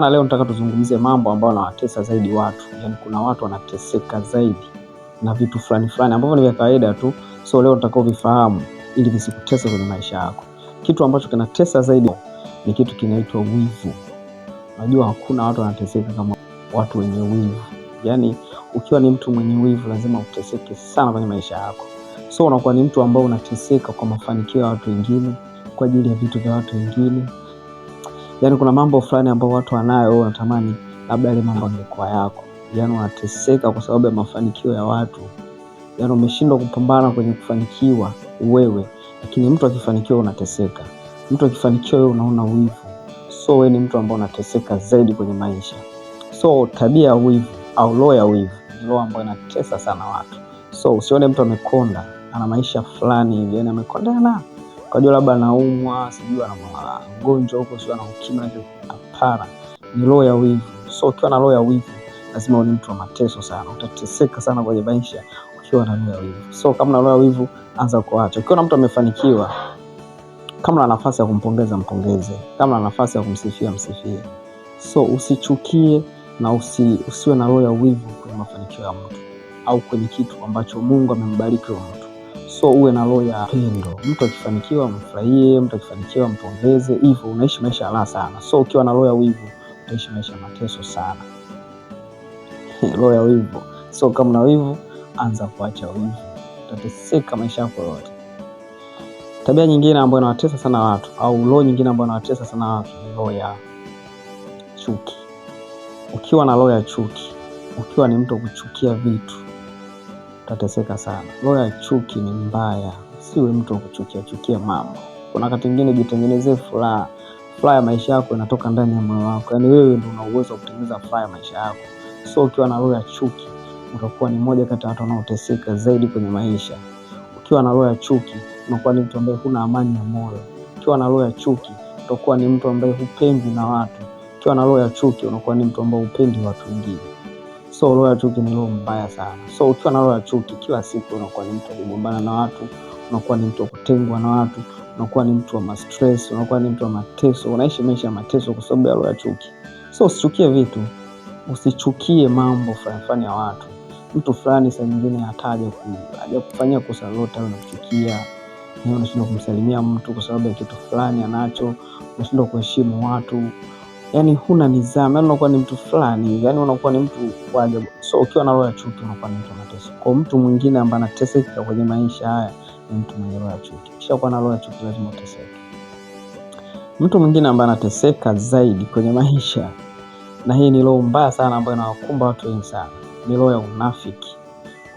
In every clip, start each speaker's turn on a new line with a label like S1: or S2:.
S1: Na leo nataka tuzungumzie mambo ambayo yanawatesa zaidi watu. Yaani kuna watu wanateseka zaidi na vitu fulani ambavyo ni vya kawaida tu. So leo nataka uvifahamu ili visikutese kwenye maisha yako. Kitu ambacho kinatesa zaidi ni kitu kinaitwa wivu. Unajua hakuna watu wanateseka kama watu wenye wivu. Yaani ukiwa ni mtu mwenye wivu lazima uteseke sana kwenye maisha yako. So unakuwa ni mtu ambao unateseka kwa mafanikio ya watu wengine, kwa ajili ya vitu vya watu wengine. Yaani kuna mambo fulani ambayo watu wanayo unatamani labda ile mambo yangekuwa yako. Yaani unateseka kwa sababu ya mafanikio ya watu. Yaani umeshindwa kupambana kwenye kufanikiwa wewe, lakini mtu akifanikiwa unateseka. Mtu akifanikiwa wewe unaona wivu. So wewe ni mtu ambaye unateseka zaidi kwenye maisha. So tabia ya wivu au roho ya wivu ni roho ambayo inatesa sana watu. So usione mtu amekonda, ana maisha fulani hivi, yaani amekondana. Kwa hiyo labda anaumwa, sijui ana magonjwa huko, sio ana ukimwi, hapana. Ni roho ya wivu. So ukiwa na roho ya wivu, lazima uwe mtu wa mateso sana. Utateseka sana kwenye maisha ukiwa na roho ya wivu. So kama una roho ya wivu, anza kuacha. Ukiona mtu amefanikiwa, kama una nafasi ya kumpongeza, mpongeze. Kama una nafasi ya kumsifia, msifie. So usichukie na usiwe na roho ya wivu kwenye mafanikio ya mtu au kwenye kitu ambacho Mungu amembariki huyo mtu. So uwe na roho ya pendo. Mtu akifanikiwa mfurahie, mtu akifanikiwa mpongeze. Hivyo unaishi maisha ya raha sana. So ukiwa na roho ya wivu, utaishi maisha ya mateso sana. Roho ya wivu. So kama una wivu, anza kuacha wivu. Utateseka maisha yako yote. Tabia nyingine ambayo inawatesa sana watu au roho nyingine ambayo inawatesa sana watu ni roho ya chuki. Ukiwa na roho ya chuki, ukiwa ni mtu kuchukia vitu, utateseka sana. Roho ya chuki ni mbaya. Siwe mtu kuchukia mambo. Kuna wakati mwingine jitengenezee furaha. Furaha ya maisha yako inatoka ndani ya moyo wako. Yaani wewe ndio una uwezo wa kutengeneza furaha ya maisha yako. So ukiwa na roho ya chuki, utakuwa ni mmoja kati ya watu wanaoteseka zaidi kwenye maisha. Ukiwa na roho ya chuki, unakuwa ni mtu ambaye huna amani ya moyo. Ukiwa na roho ya chuki, utakuwa ni mtu ambaye hupendi na watu. Ukiwa na roho ya chuki, unakuwa ni mtu ambaye hupendi watu wengine. So roho ya chuki ni roho mbaya sana. So ukiwa na roho ya chuki, kila siku unakuwa ni mtu kugombana na watu, unakuwa ni mtu kutengwa na watu, unakuwa ni mtu wa stress, unakuwa ni mtu wa mateso. Unaishi maisha ya mateso kwa sababu ya roho ya chuki. So usichukie vitu, usichukie mambo fulani ya watu. Mtu fulani saa nyingine hajakufanyia kosa lolote au unachukia. Ni unashindwa kumsalimia mtu kwa sababu ya kitu fulani anacho, unashindwa kuheshimu watu. Yaani huna nidhamu, yaani unakuwa ni mtu fulani, yaani unakuwa ni mtu wa ajabu. So ukiwa na roho ya chuki unakuwa ni mtu mateso. Kwa mtu mwingine ambaye anateseka kwenye maisha haya ni mtu mwenye roho ya chuki. Kisha kuwa na roho ya chuki lazima uteseke. Mtu mwingine ambaye anateseka zaidi kwenye maisha, na hii ni roho mbaya sana ambayo inawakumba watu wengi sana, ni roho ya unafiki.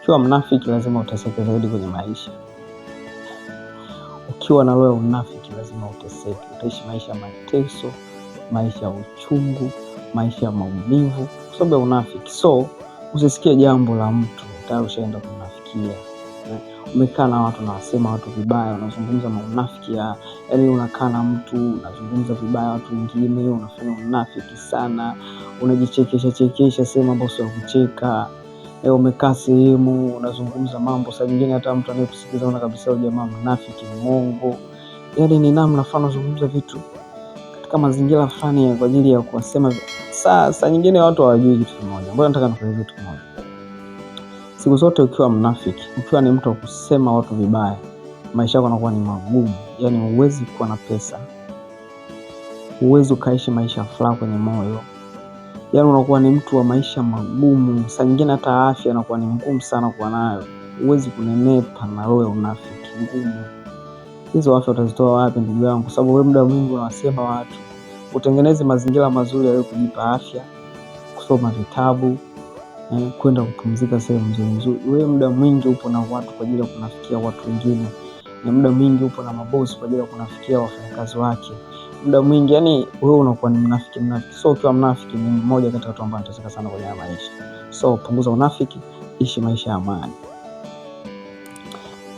S1: Ukiwa mnafiki lazima uteseke zaidi kwenye maisha. Ukiwa na roho ya unafiki lazima uteseke. Utaishi maisha ya mateso, maisha ya uchungu, maisha ya maumivu kwa sababu ya unafiki. So usisikie jambo la mtu tayari ushaenda kumnafikia. Umekaa na watu na wasema watu vibaya, unazungumza unafiki yaani unakaa na mtu unazungumza vibaya watu wengine, unafanya unafiki sana, unajichekesha sema mambo sio kucheka. Umekaa sehemu unazungumza mambo saa nyingine hata mtu anayekusikiza unaona kabisa huyu jamaa mnafiki, mwongo. Yaani ni namna fulani unazungumza vitu katika mazingira fulani kwa ajili ya kuwasema. Saa nyingine watu hawajui kitu kimoja. Mbona nataka nikueleze kitu kimoja. Siku zote ukiwa mnafiki, ukiwa ni mtu wa kusema watu vibaya, maisha yako yanakuwa ni magumu. Yaani huwezi kuwa na pesa, huwezi ukaishi maisha furaha kwenye moyo. Yaani unakuwa ni mtu wa maisha magumu. Saa nyingine hata afya inakuwa ni ngumu sana kuwa nayo. Huwezi kunenepa na roho ya unafiki, ngumu. Hizo afya utazitoa wapi ndugu yangu? Kwa sababu wewe muda mwingi unasema watu. Utengeneze mazingira mazuri ya wewe kujipa afya, kusoma vitabu, kwenda kupumzika sehemu nzuri. Wewe muda mwingi upo na watu kwa ajili ya kunafikia watu wengine. Na muda mwingi upo na mabosi kwa ajili ya kunafikia wafanyakazi wake. Muda mwingi yani wewe unakuwa ni mnafiki. So ukiwa mnafiki ni mmoja kati ya watu ambao wanateseka sana kwenye maisha. So punguza unafiki, ishi maisha ya amani.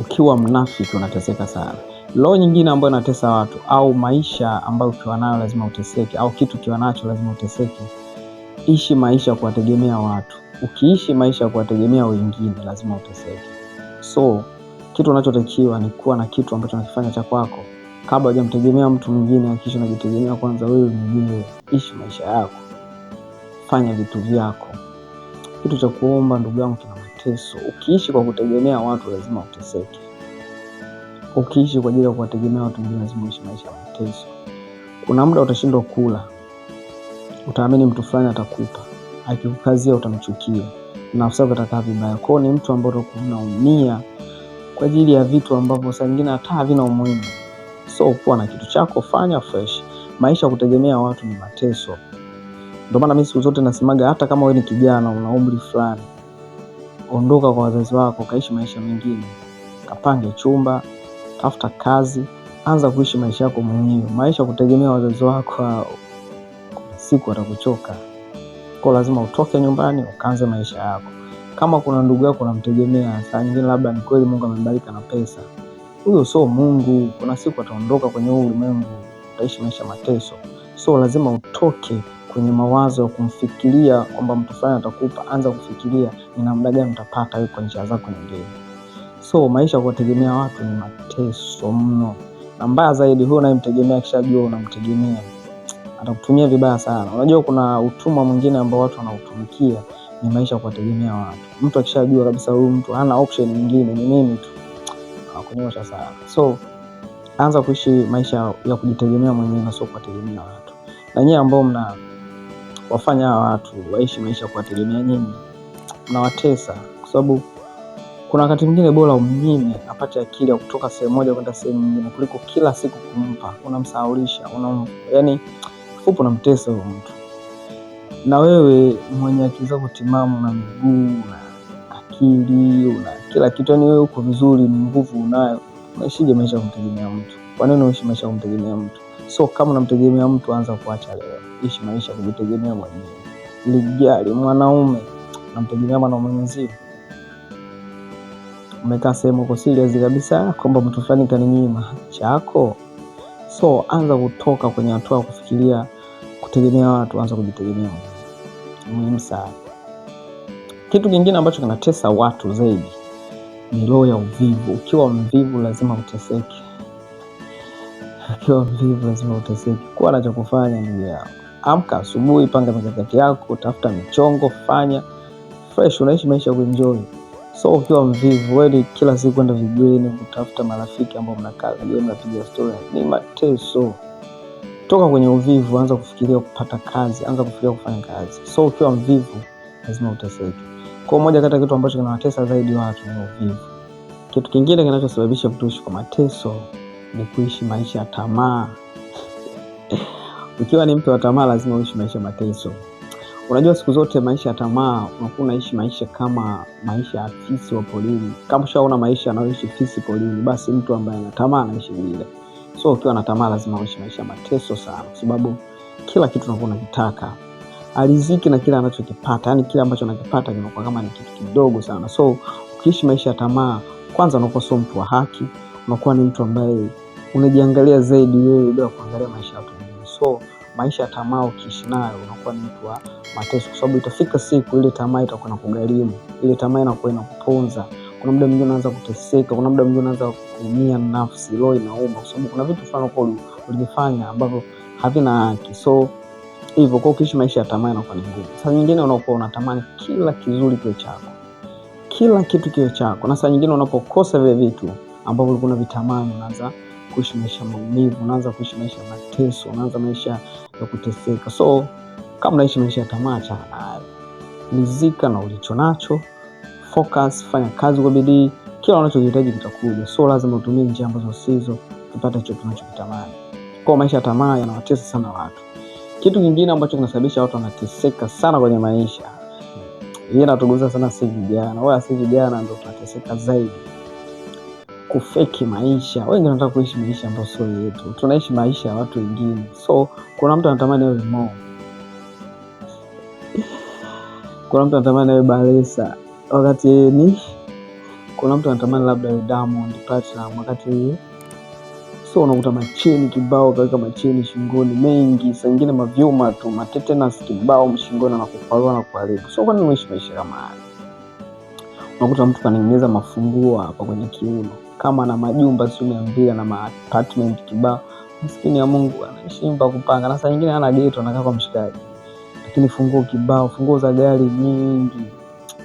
S1: Ukiwa mnafiki unateseka sana. Roho nyingine ambayo inatesa watu au maisha ambayo ukiwa nayo lazima uteseke au kitu ukiwa nacho lazima uteseke. Ishi maisha kuwategemea watu. Ukiishi maisha kuwategemea wengine lazima uteseke. So kitu unachotakiwa ni kuwa na kitu ambacho unakifanya cha kwako. Kabla hujamtegemea mtu mwingine, hakikisha unajitegemea kwanza wewe mwenyewe. Ishi maisha yako. fanya vitu vyako. Kitu cha kuomba ndugu yangu kina mateso. Ukiishi kwa kutegemea watu lazima uteseke. Ukiishi kwa ajili ya kuwategemea watu wengine lazima uishi maisha ya mateso. Kuna muda utashindwa kula. Utaamini mtu fulani atakupa. Akikukazia utamchukia. Nafsi yako itakaa vibaya. Kwa hiyo ni mtu ambaye utakuwa unaumia kwa ajili ya vitu ambavyo saa nyingine hata havina umuhimu. So kuwa na kitu chako, fanya fresh. Maisha ya kutegemea watu ni mateso. Ndio maana mimi siku zote nasemaga hata kama wewe ni kijana una umri fulani, ondoka kwa wazazi wako, kaishi maisha mengine. Kapange chumba, tafuta kazi, anza kuishi maisha yako mwenyewe. Maisha kutegemea wazazi wako kuna siku atakuchoka. Kwa lazima utoke nyumbani ukaanze maisha yako. Kama kuna ndugu yako unamtegemea, saa nyingine labda ni kweli Mungu amembariki na pesa, huyo sio Mungu. Kuna siku ataondoka kwenye ulimwengu, utaishi maisha mateso. So lazima utoke kwenye mawazo ya kumfikiria kwamba mtu fulani atakupa. Anza kufikiria ni namna gani utapata wewe kwa njia zako nyingine. So maisha kutegemea watu ni mateso mno. Na mbaya zaidi huyo unayemtegemea kishajua unamtegemea, atakutumia vibaya sana. Unajua kuna utumwa mwingine ambao watu wanautumikia, ni maisha kutegemea watu. Mtu akishajua kabisa huyu mtu hana option nyingine, ni mimi tu, anakunyosha sana. So anza kuishi maisha ya kujitegemea mwenyewe na sio kutegemea watu. Na nyinyi ambao wafanya watu waishi maisha kutegemea nyinyi, mnawatesa. Kwa sababu kuna wakati mwingine bora umnyime apate akili ya kutoka sehemu moja kwenda sehemu nyingine kuliko kila siku kumpa, unamsahaulisha, yani fupi unamtesa huyo mtu. Na wewe mwenye akili zako timamu, na miguu na akili, una kila kitu, yani wewe uko vizuri, ni nguvu unayo, unaishije maisha kumtegemea mtu? Kwa nini unaishi maisha kumtegemea mtu? So kama unamtegemea mtu, anza kuacha leo. Ishi maisha kujitegemea mwenyewe. Lijali mwanaume, unamtegemea mwanaume mwenzio. Umekaa sehemu uko serious kabisa kwamba mtu fulani kaninyima chako. So anza kutoka kwenye hatua ya kufikiria kutegemea watu, anza kujitegemea mwenyewe. Muhimu sana. Kitu kingine ambacho kinatesa watu zaidi ni roho ya uvivu. Ukiwa mvivu lazima uteseke. Ukiwa mvivu lazima uteseke. Kuwa na cha kufanya ndugu yangu. Amka asubuhi, panga mikakati yako, tafuta michongo, fanya fresh, unaishi maisha kuenjoy. So ukiwa mvivu, wewe kila siku kwenda vijiweni kutafuta marafiki ambao mnakaa leo mnapiga story, ni mateso. Toka kwenye uvivu, anza kufikiria kupata kazi, anza kufikiria kufanya kazi. So ukiwa mvivu lazima uteseke. Kwa moja kati ya kitu ambacho kinawatesa zaidi watu ni uvivu. Kitu kingine kinachosababisha mtu kuishi kwa mateso ni kuishi maisha ya tamaa. Ukiwa ni mtu wa tamaa lazima uishi maisha mateso. Unajua siku zote maisha ya tamaa unakuwa unaishi maisha kama maisha ya fisi wa polini. Kama ushaona maisha anayoishi fisi polini, basi mtu ambaye ana tamaa anaishi vile. So ukiwa na tamaa lazima uishi maisha mateso sana, kwa sababu kila kitu unakuwa unakitaka. Aliziki na kile anachokipata, yani kile ambacho anakipata kinakuwa kama ni kitu kidogo sana. So ukiishi maisha ya tamaa, kwanza unakuwa sio mtu wa haki, unakuwa ni mtu ambaye unajiangalia zaidi wewe bila kuangalia maisha ya watu wengine. So maisha ya tamaa ukiishi nayo unakuwa ni mtu wa mateso, kwa sababu itafika siku ile tamaa itakuwa inakugharimu, ile tamaa inakuwa inakuponza. Kuna muda mwingine unaanza kuteseka, kuna muda mwingine unaanza kuumia nafsi, roho inauma, kwa sababu kuna vitu fulani kwa ulifanya ambavyo havina haki. So hivyo kwa ukiishi maisha ya tamaa inakuwa ni ngumu. Saa nyingine unakuwa unatamani kila kizuri kiwe chako, kila kitu kiwe chako, na saa nyingine unapokosa vile vitu ambavyo ulikuwa unavitamani, unaanza kuishi maisha maumivu, unaanza kuishi maisha mateso, unaanza maisha ya kuteseka. So kama unaishi maisha ya tamaa, achana nayo. Rizika na ulicho nacho, focus, fanya kazi kwa bidii, kila unachokihitaji kitakuja. So lazima utumie njia ambazo sizo kupata hicho tunachokitamani. Kwa maisha ya tamaa yanawatesa sana watu. Kitu kingine ambacho kinasababisha watu wanateseka sana kwenye maisha, yeye anatugusa sana sisi vijana. Wala sisi vijana ndio tunateseka zaidi. Kufeki maisha. Wengi wanataka kuishi maisha ambayo sio yetu. Tunaishi maisha ya watu wengine. So kuna mtu anatamani awe Mo. Kuna mtu anatamani awe Balesa wakati ni kuna mtu anatamani labda awe Diamond Platinum wakati yeye. So unakuta macheni kibao, kaweka macheni shingoni mengi, saa nyingine mavyuma tu, matetenus kibao mshingoni na kuparua na kuharibu. So kwa nini unaishi maisha kama haya? Unakuta mtu kaningeza mafunguo hapa kwenye kiuno, kama na majumba sio 200 na apartment kibao. Maskini ya Mungu anaishi nyumba kupanga, na saa nyingine hana gate, anakaa kwa mshikaji. lakini funguo kibao, funguo za gari nyingi,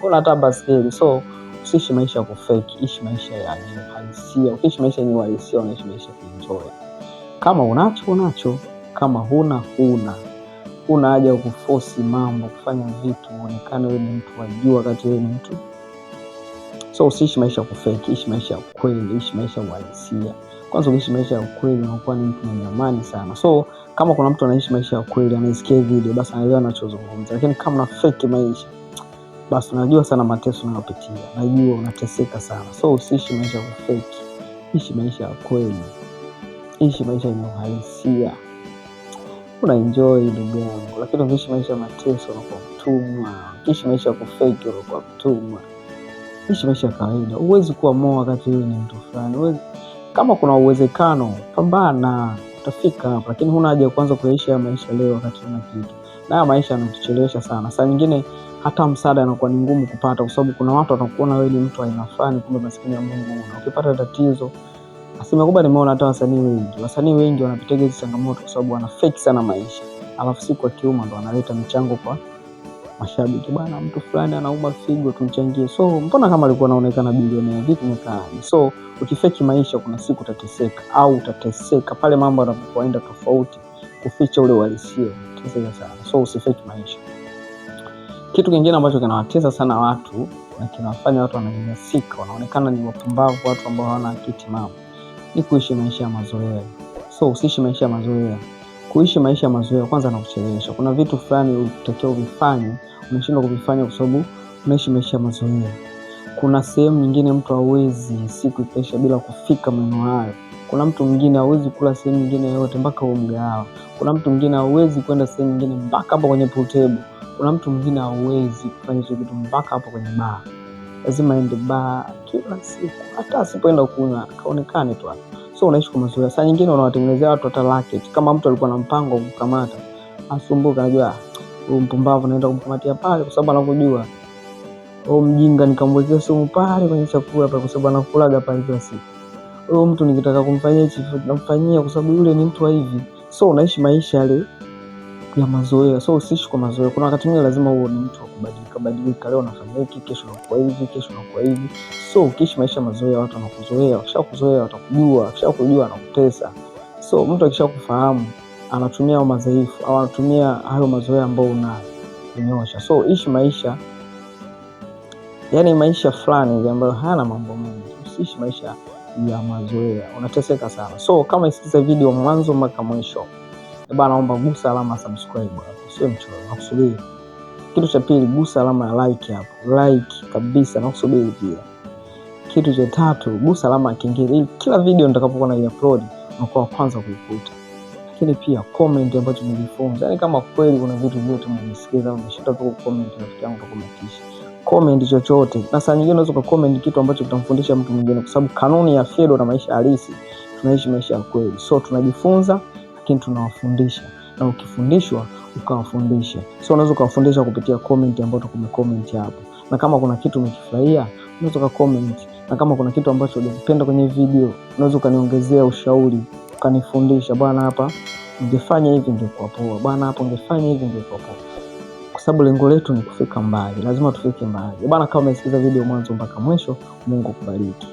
S1: kuna hata baskeli. So usiishi maisha ya kufake, ishi maisha ya uhalisia. Ukiishi maisha yenye uhalisia, unaishi maisha ya kuenjoy. Kama unacho, kama huna. Huna haja ya kuforce mambo, kufanya vitu uonekane wewe ni mtu wajua wakati wewe ni mtu. So usiishi maisha ya kufake, ishi maisha ya kweli, ishi maisha ya uhalisia. Kwanza ukiishi maisha ya kweli unakuwa ni mtu mwenye amani sana. So kama kuna mtu anaishi maisha ya kweli, anaisikia video, basi anaelewa ninachozungumza. Lakini kama una fake maisha, basi unajua sana mateso unayopitia, najua unateseka sana. So usiishi maisha ya kufake, ishi maisha ya kweli, ishi maisha yenye uhalisia, una enjoy ndugu yangu. Lakini ukiishi maisha ya mateso unakuwa mtumwa. Ukiishi maisha ya kufake unakuwa mtumwa. Ishi maisha ya kawaida. Huwezi kuwa moa wakati wewe ni mtu fulani. Kama kuna uwezekano, pambana, utafika hapa. Lakini huna haja ya kuanza kuishi maisha leo wakati una kitu. Na maisha yanatuchelewesha sana. Saa nyingine hata msaada unakuwa ni ngumu kupata, kwa sababu kuna watu watakuona wewe ni mtu aina fulani, kumbe maskini ya Mungu una. Ukipata tatizo, asimekuba. Nimeona hata wasanii wengi wanapitia hizo changamoto kwa sababu wana fake sana maisha. Alafu siku akiuma ndo analeta michango kwa mashabiki, bwana mtu fulani anauma figo tumchangie. So mbona kama alikuwa anaonekana bilionea, vipi mkaaje? So ukifeki maisha, kuna siku utateseka, au utateseka pale mambo yanapoenda tofauti, kuficha ule uhalisia, utateseka sana. So usifeki maisha. Kitu kingine ambacho kinawatesa sana watu na kinawafanya watu wananyanyasika, wanaonekana ni wapumbavu, watu ambao hawana akili timamu, ni kuishi maisha ya mazoea. So usiishi maisha ya mazoea. Kuishi maisha ya mazoea kwanza na kuchelewesha. Kuna vitu fulani unatakiwa uvifanye, unashindwa kuvifanya kwa sababu unaishi maisha ya mazoea. Kuna sehemu nyingine mtu hawezi siku ikaisha bila kufika maeneo hayo. Kuna mtu mwingine hawezi kula sehemu nyingine yote mpaka huo mgahawa. Kuna mtu mwingine hawezi kwenda sehemu nyingine mpaka hapo kwenye pool table. Kuna mtu mwingine hawezi kufanya hizo vitu mpaka hapo kwenye bar. Lazima aende bar kila siku, hata asipoenda kunywa kaonekane tu hapo. So unaishi kwa mazoea. Saa nyingine unawatengenezea watu hata racket. Kama mtu alikuwa na mpango wa kukamata, asumbuka, anajua huyu mpumbavu naenda kumkamatia pale kwa sababu anakujua. Huyu mjinga nikamwekea sumu pale kwenye chakula pale kwa sababu anakulaga pale kila siku. Huyu mtu nikitaka kumfanyia hichi namfanyia kwa sababu yule ni mtu wa hivi. So unaishi maisha yale ya mazoea. So usiishi kwa mazoea. Kuna wakati mwingine lazima uwe ni mtu wa kubadilika. Leo unafanya hiki, kesho unakuwa hivi, kesho unakuwa hivi. So ukiishi maisha mazoea, watu wanakuzoea. Wakishakuzoea watakujua, wakishakujua wanakutesa. So mtu akishakufahamu anatumia hayo madhaifu au anatumia hayo mazoea ambayo unakunyosha. So ishi maisha, yani maisha fulani ambayo hayana mambo mengi. Usiishi maisha ya mazoea, unateseka sana. So kama isikiza video mwanzo mpaka mwisho, naomba gusa alama subscribe hapo, sio mchoro, nakusubiri. Kitu cha pili, gusa alama ya like hapo, like kabisa, nakusubiri pia. Kitu cha tatu, gusa alama ya kengele ili kila video nitakapokuwa na upload unakuwa kwanza kuikuta. Lakini pia comment ambacho umejifunza, yani kama kweli kuna vitu vyote umesikiza, umeshita tu comment, rafiki yangu utakometisha. Comment chochote. Na saa nyingine unaweza comment kitu ambacho kitamfundisha mtu mwingine, kwa sababu kanuni ya Fedo na maisha halisi, tunaishi maisha ya kweli. So tunajifunza lakini tunawafundisha, na ukifundishwa ukawafundisha. So unaweza ukawafundisha kupitia comment ambayo utakomecomment hapo. Na kama kuna kitu umekifurahia, unaweza ukacomment. Na kama kuna kitu ambacho hujapenda kwenye video, unaweza ukaniongezea ushauri, ukanifundisha, bwana hapa ungefanya hivi ingekuwa poa, bwana hapo ungefanya hivi ingekuwa poa. Kwa sababu lengo letu ni kufika mbali, lazima tufike mbali. Bwana, kama umesikiza video mwanzo mpaka mwisho, Mungu akubariki.